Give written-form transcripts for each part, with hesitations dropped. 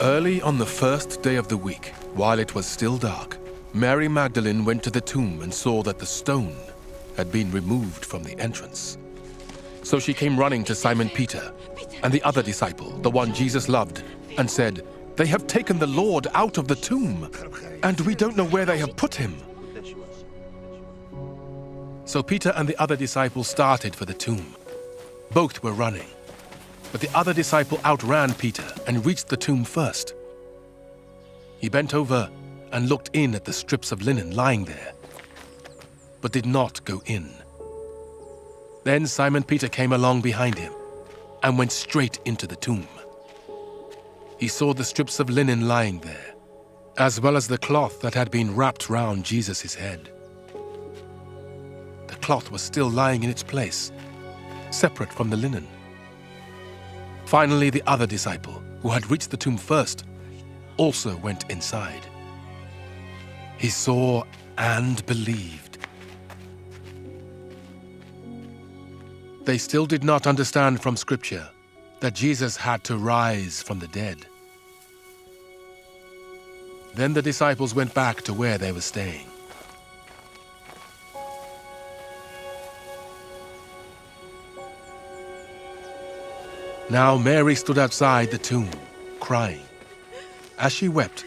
Early on the first day of the week, while it was still dark, Mary Magdalene went to the tomb and saw that the stone had been removed from the entrance. So she came running to Simon Peter and the other disciple, the one Jesus loved, and said, "They have taken the Lord out of the tomb, and we don't know where they have put him." So Peter and the other disciple started for the tomb. Both were running, but the other disciple outran Peter and reached the tomb first. He bent over and looked in at the strips of linen lying there, but did not go in. Then Simon Peter came along behind him and went straight into the tomb. He saw the strips of linen lying there, as well as the cloth that had been wrapped round Jesus' head. The cloth was still lying in its place, separate from the linen. Finally, the other disciple, who had reached the tomb first, also went inside. He saw and believed. They still did not understand from Scripture that Jesus had to rise from the dead. Then the disciples went back to where they were staying. Now Mary stood outside the tomb, crying. As she wept,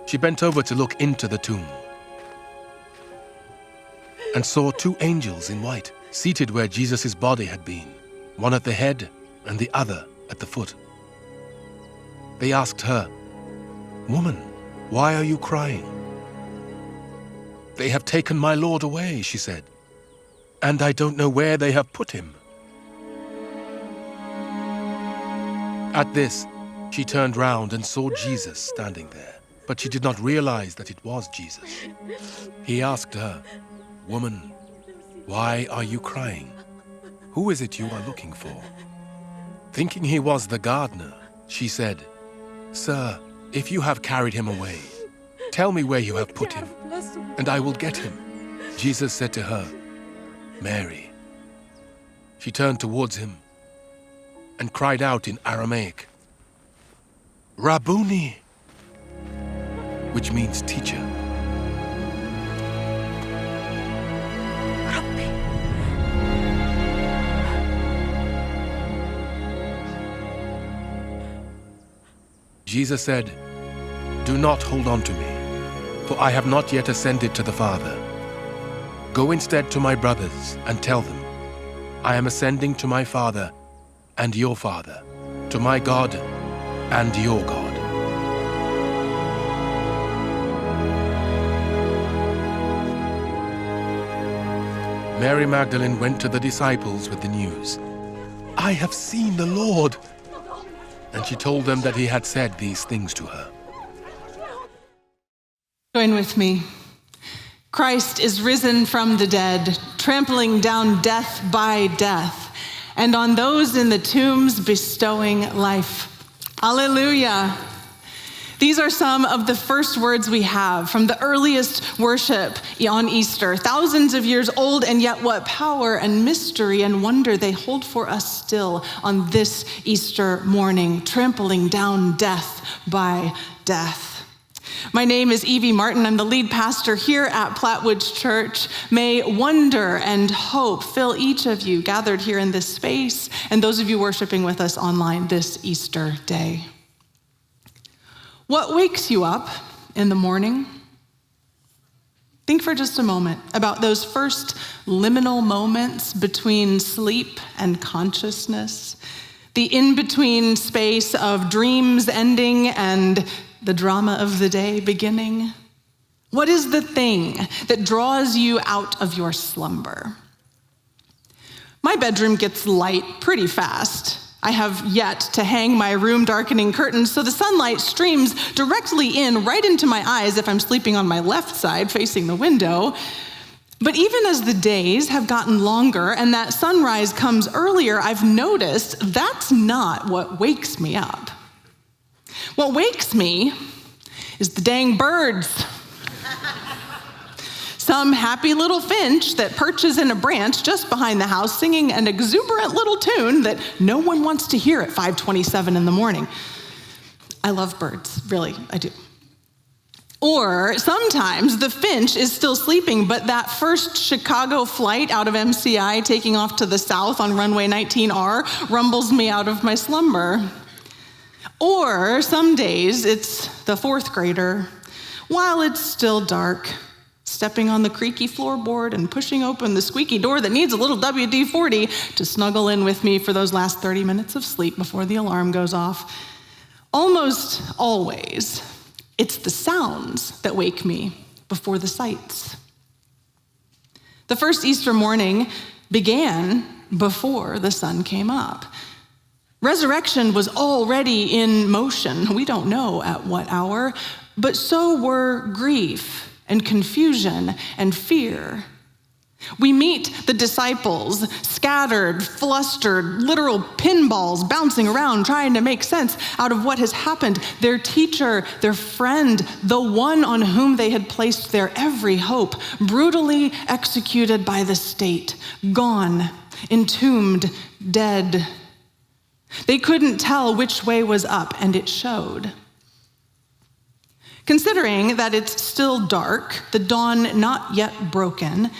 she bent over to look into the tomb and saw two angels in white seated where Jesus' body had been, one at the head and the other at the foot. They asked her, "Woman, why are you crying?" "They have taken my Lord away," she said, "and I don't know where they have put him." At this, she turned round and saw Jesus standing there, but she did not realize that it was Jesus. He asked her, "Woman, why are you crying? Who is it you are looking for?" Thinking he was the gardener, she said, "Sir, if you have carried him away, tell me where you have put him, and I will get him." Jesus said to her, "Mary." She turned towards him and cried out in Aramaic, "Rabboni," which means teacher. Jesus said, "Do not hold on to me, for I have not yet ascended to the Father. Go instead to my brothers and tell them, I am ascending to my Father and your Father, to my God and your God." Mary Magdalene went to the disciples with the news, "I have seen the Lord," and she told them that he had said these things to her. Join with me. Christ is risen from the dead, trampling down death by death, and on those in the tombs bestowing life. Alleluia. These are some of the first words we have from the earliest worship on Easter, thousands of years old, and yet what power and mystery and wonder they hold for us still on this Easter morning, trampling down death by death. My name is Evie Martin. I'm the lead pastor here at Plattwoods Church. May wonder and hope fill each of you gathered here in this space and those of you worshiping with us online this Easter day. What wakes you up in the morning? Think for just a moment about those first liminal moments between sleep and consciousness, the in-between space of dreams ending and the drama of the day beginning. What is the thing that draws you out of your slumber? My bedroom gets light pretty fast. I have yet to hang my room darkening curtains so the sunlight streams directly in right into my eyes if I'm sleeping on my left side facing the window. But even as the days have gotten longer and that sunrise comes earlier, I've noticed that's not what wakes me up. What wakes me is the dang birds. Some happy little finch that perches in a branch just behind the house singing an exuberant little tune that no one wants to hear at 5:27 in the morning. I love birds, really, I do. Or sometimes the finch is still sleeping, but that first Chicago flight out of MCI taking off to the south on runway 19R rumbles me out of my slumber. Or some days it's the fourth grader, while it's still dark, stepping on the creaky floorboard and pushing open the squeaky door that needs a little WD-40 to snuggle in with me for those last 30 minutes of sleep before the alarm goes off. Almost always, it's the sounds that wake me before the sights. The first Easter morning began before the sun came up. Resurrection was already in motion. We don't know at what hour, but so were grief and confusion and fear. We meet the disciples, scattered, flustered, literal pinballs bouncing around, trying to make sense out of what has happened. Their teacher, their friend, the one on whom they had placed their every hope, brutally executed by the state, gone, entombed, dead. They couldn't tell which way was up, and it showed. Considering that it's still dark, the dawn not yet broken,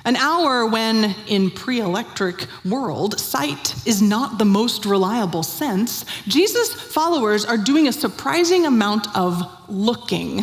an hour when, in pre-electric world, sight is not the most reliable sense, Jesus' followers are doing a surprising amount of looking.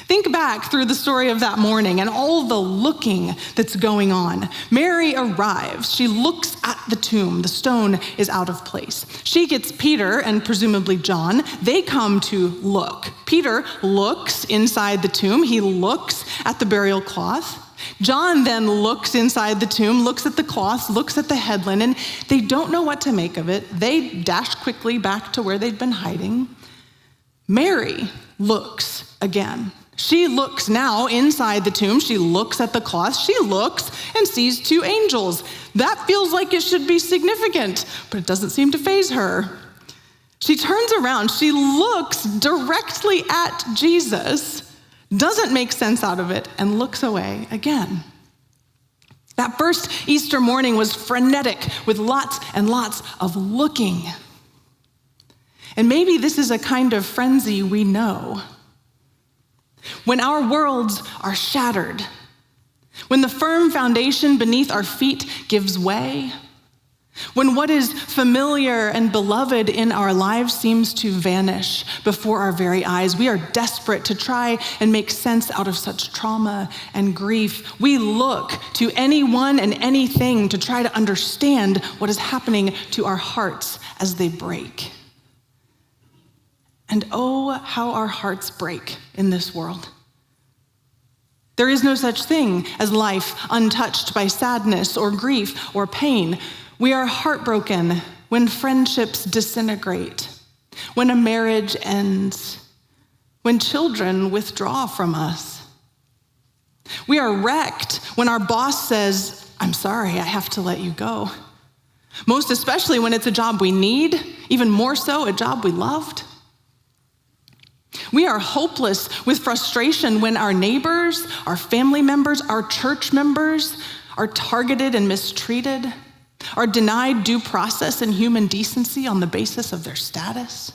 Think back through the story of that morning and all the looking that's going on. Mary arrives. She looks at the tomb. The stone is out of place. She gets Peter and presumably John. They come to look. Peter looks inside the tomb. He looks at the burial cloth. John then looks inside the tomb, looks at the cloth, looks at the head linen. They don't know what to make of it. They dash quickly back to where they'd been hiding. Mary looks again. She looks now inside the tomb. She looks at the cloth. She looks and sees two angels. That feels like it should be significant, but it doesn't seem to faze her. She turns around. She looks directly at Jesus, doesn't make sense out of it, and looks away again. That first Easter morning was frenetic with lots and lots of looking. And maybe this is a kind of frenzy we know. When our worlds are shattered, when the firm foundation beneath our feet gives way, when what is familiar and beloved in our lives seems to vanish before our very eyes, we are desperate to try and make sense out of such trauma and grief. We look to anyone and anything to try to understand what is happening to our hearts as they break. And oh, how our hearts break in this world. There is no such thing as life untouched by sadness or grief or pain. We are heartbroken when friendships disintegrate, when a marriage ends, when children withdraw from us. We are wrecked when our boss says, "I'm sorry, I have to let you go." Most especially when it's a job we need, even more so a job we loved. We are hopeless with frustration when our neighbors, our family members, our church members are targeted and mistreated, are denied due process and human decency on the basis of their status.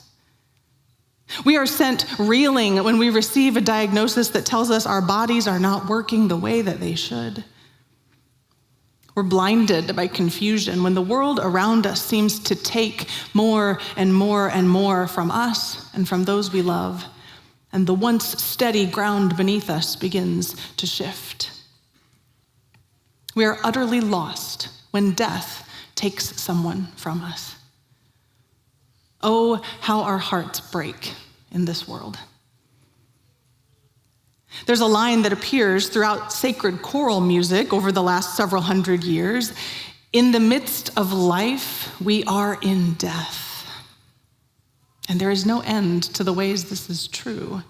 We are sent reeling when we receive a diagnosis that tells us our bodies are not working the way that they should. We're blinded by confusion when the world around us seems to take more and more and more from us and from those we love, and the once steady ground beneath us begins to shift. We are utterly lost when death takes someone from us. Oh, how our hearts break in this world. There's a line that appears throughout sacred choral music over the last several hundred years. In the midst of life, we are in death. And there is no end to the ways this is true.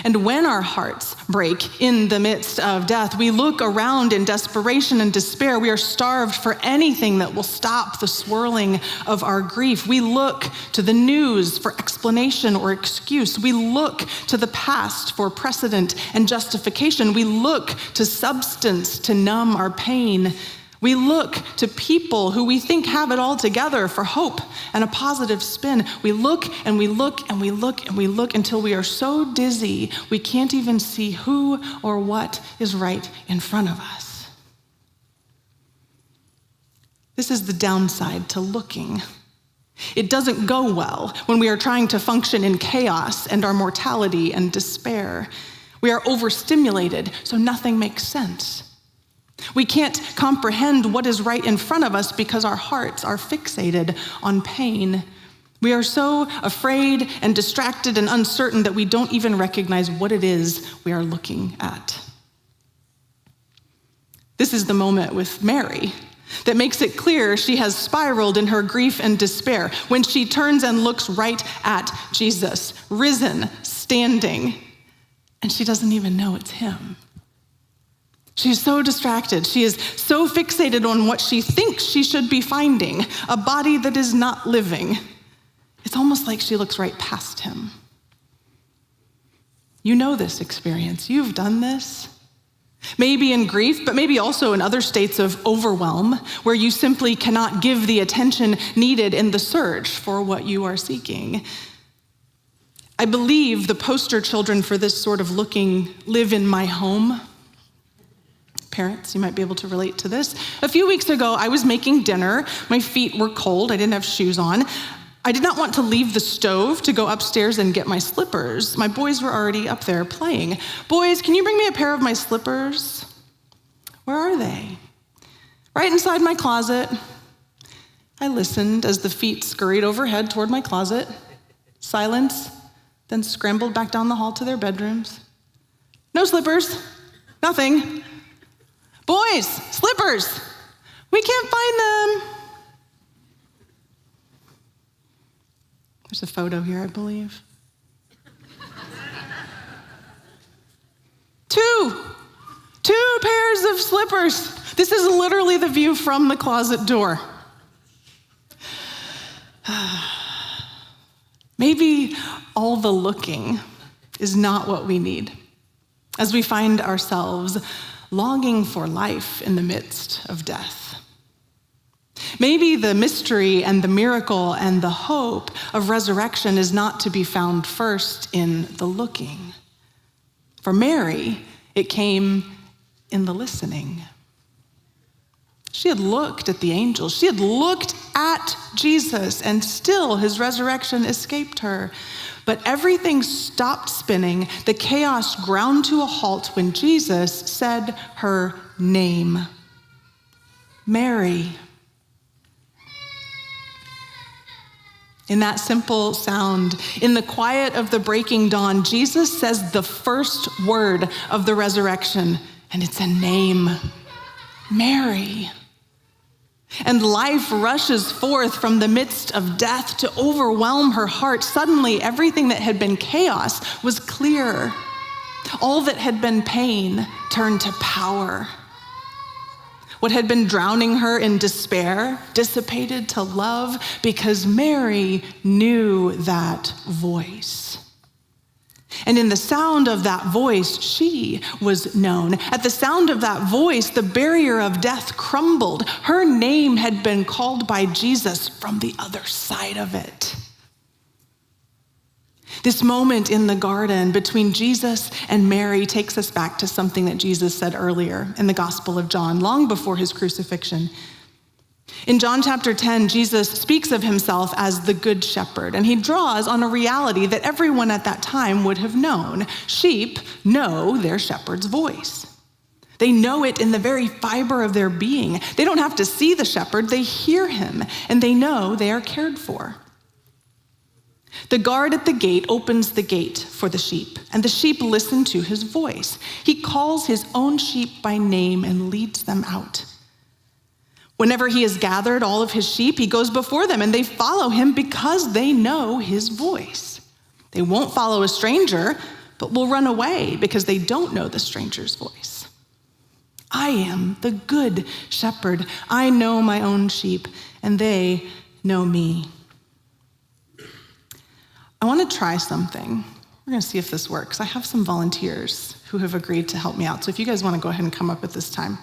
And when our hearts break in the midst of death, we look around in desperation and despair. We are starved for anything that will stop the swirling of our grief. We look to the news for explanation or excuse. We look to the past for precedent and justification. We look to substance to numb our pain. We look to people who we think have it all together for hope and a positive spin. We look and we look and we look and we look until we are so dizzy we can't even see who or what is right in front of us. This is the downside to looking. It doesn't go well when we are trying to function in chaos and our mortality and despair. We are overstimulated, so nothing makes sense. We can't comprehend what is right in front of us because our hearts are fixated on pain. We are so afraid and distracted and uncertain that we don't even recognize what it is we are looking at. This is the moment with Mary that makes it clear she has spiraled in her grief and despair when she turns and looks right at Jesus, risen, standing, and she doesn't even know it's him. She's so distracted. She is so fixated on what she thinks she should be finding, a body that is not living. It's almost like she looks right past him. You know this experience. You've done this. Maybe in grief, but maybe also in other states of overwhelm, where you simply cannot give the attention needed in the search for what you are seeking. I believe the poster children for this sort of looking live in my home. Parents, you might be able to relate to this. A few weeks ago, I was making dinner. My feet were cold. I didn't have shoes on. I did not want to leave the stove to go upstairs and get my slippers. My boys were already up there playing. Boys, can you bring me a pair of my slippers? Where are they? Right inside my closet. I listened as the feet scurried overhead toward my closet. Silence, then scrambled back down the hall to their bedrooms. No slippers, nothing. Boys, slippers, we can't find them. There's a photo here, I believe. Two pairs of slippers. This is literally the view from the closet door. Maybe all the looking is not what we need as we find ourselves longing for life in the midst of death. Maybe the mystery and the miracle and the hope of resurrection is not to be found first in the looking. For Mary, it came in the listening. She had looked at the angels. She had looked at Jesus, and still his resurrection escaped her. But everything stopped spinning. The chaos ground to a halt when Jesus said her name. Mary. In that simple sound, in the quiet of the breaking dawn, Jesus says the first word of the resurrection, and it's a name, Mary. And life rushes forth from the midst of death to overwhelm her heart. Suddenly, everything that had been chaos was clear. All that had been pain turned to power. What had been drowning her in despair dissipated to love because Mary knew that voice. And in the sound of that voice, she was known. At the sound of that voice, the barrier of death crumbled. Her name had been called by Jesus from the other side of it. This moment in the garden between Jesus and Mary takes us back to something that Jesus said earlier in the Gospel of John, long before his crucifixion. In John chapter 10, Jesus speaks of himself as the Good Shepherd, and he draws on a reality that everyone at that time would have known. Sheep know their shepherd's voice. They know it in the very fiber of their being. They don't have to see the shepherd, they hear him, and they know they are cared for. The guard at the gate opens the gate for the sheep, and the sheep listen to his voice. He calls his own sheep by name and leads them out. Whenever he has gathered all of his sheep, he goes before them, and they follow him because they know his voice. They won't follow a stranger, but will run away because they don't know the stranger's voice. I am the good shepherd. I know my own sheep, and they know me. I want to try something. We're going to see if this works. I have some volunteers who have agreed to help me out. So if you guys want to go ahead and come up at this time.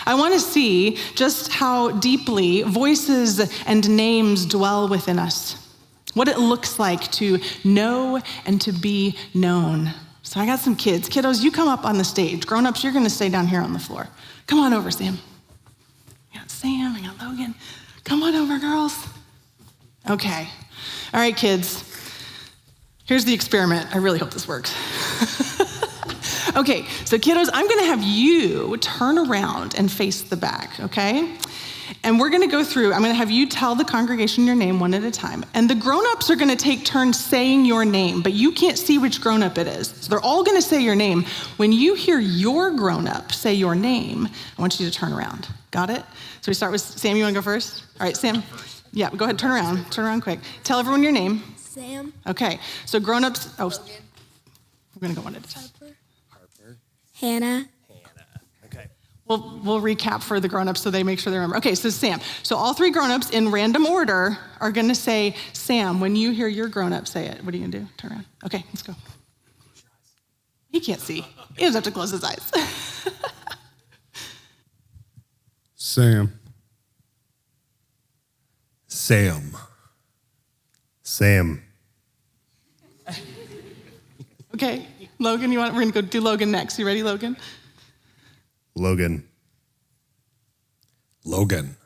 I want to see just how deeply voices and names dwell within us. What it looks like to know and to be known. So I got some kids. Kiddos, you come up on the stage. Grown-ups, you're going to stay down here on the floor. Come on over, Sam. I got Sam, I got Logan. Come on over, girls. Okay. All right, kids. Here's the experiment. I really hope this works. Okay, so kiddos, I'm gonna have you turn around and face the back, okay? And we're gonna go through, I'm gonna have you tell the congregation your name one at a time. And the grown-ups are gonna take turns saying your name, but you can't see which grown-up it is. So they're all gonna say your name. When you hear your grown-up say your name, I want you to turn around. Got it? So we start with Sam, you wanna go first? All right, Sam. Yeah, go ahead, turn around quick. Tell everyone your name. Sam. Okay, so grown-ups, we're gonna go one at a time. Harper. Hannah. Okay. We'll recap for the grown-ups so they make sure they remember. Okay, so Sam. So all three grown-ups in random order are gonna say, Sam, when you hear your grown-up say it, what are you gonna do? Turn around. Okay, let's go. He can't see. He doesn't have to close his eyes. Sam. Sam. Sam. Okay, Logan, we're gonna go do Logan next. You ready, Logan? Logan. Logan.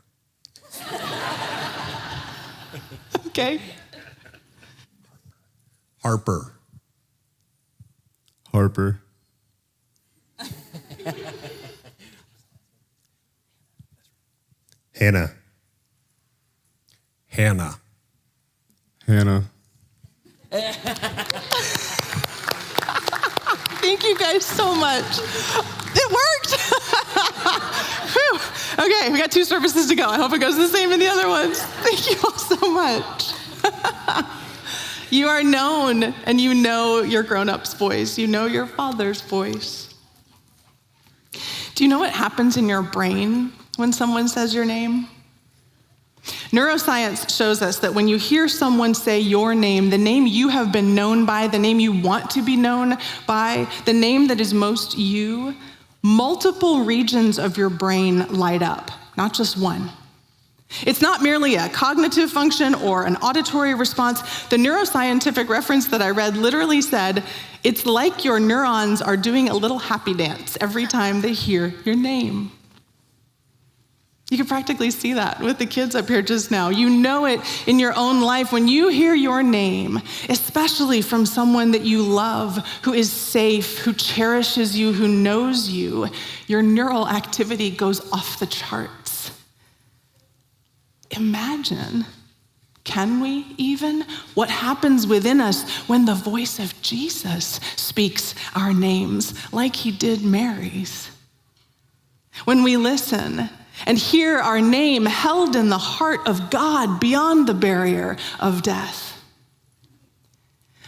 Okay. Harper. Harper. Hannah. Hannah. Hannah. Thank you guys so much. It worked. Whew. Okay, we got 2 services to go. I hope it goes the same in the other ones. Thank you all so much. You are known, and you know your grown-up's voice. You know your father's voice. Do you know what happens in your brain when someone says your name? Neuroscience shows us that when you hear someone say your name, the name you have been known by, the name you want to be known by, the name that is most you, multiple regions of your brain light up, not just one. It's not merely a cognitive function or an auditory response. The neuroscientific reference that I read literally said, it's like your neurons are doing a little happy dance every time they hear your name. You can practically see that with the kids up here just now. You know it in your own life. When you hear your name, especially from someone that you love, who is safe, who cherishes you, who knows you, your neural activity goes off the charts. Imagine, can we even, what happens within us when the voice of Jesus speaks our names like he did Mary's? When we listen and hear our name held in the heart of God beyond the barrier of death.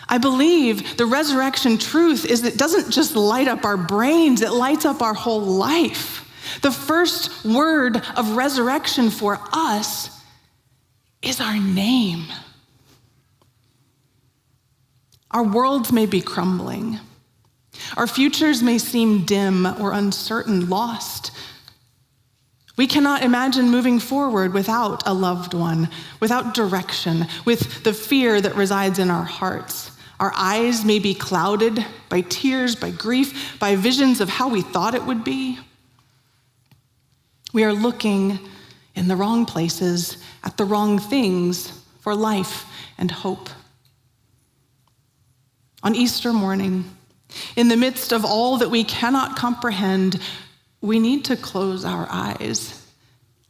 I believe the resurrection truth is it doesn't just light up our brains, it lights up our whole life. The first word of resurrection for us is our name. Our worlds may be crumbling. Our futures may seem dim or uncertain, lost. We cannot imagine moving forward without a loved one, without direction, with the fear that resides in our hearts. Our eyes may be clouded by tears, by grief, by visions of how we thought it would be. We are looking in the wrong places, at the wrong things for life and hope. On Easter morning, in the midst of all that we cannot comprehend, we need to close our eyes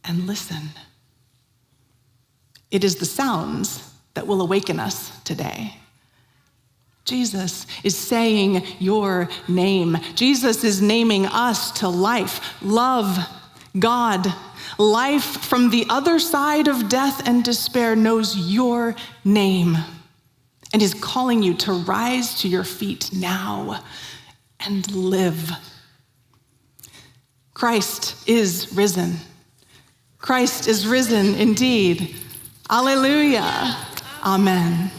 and listen. It is the sounds that will awaken us today. Jesus is saying your name. Jesus is naming us to life, love, God. Life from the other side of death and despair knows your name and is calling you to rise to your feet now and live. Christ is risen. Christ is risen indeed. Alleluia. Amen.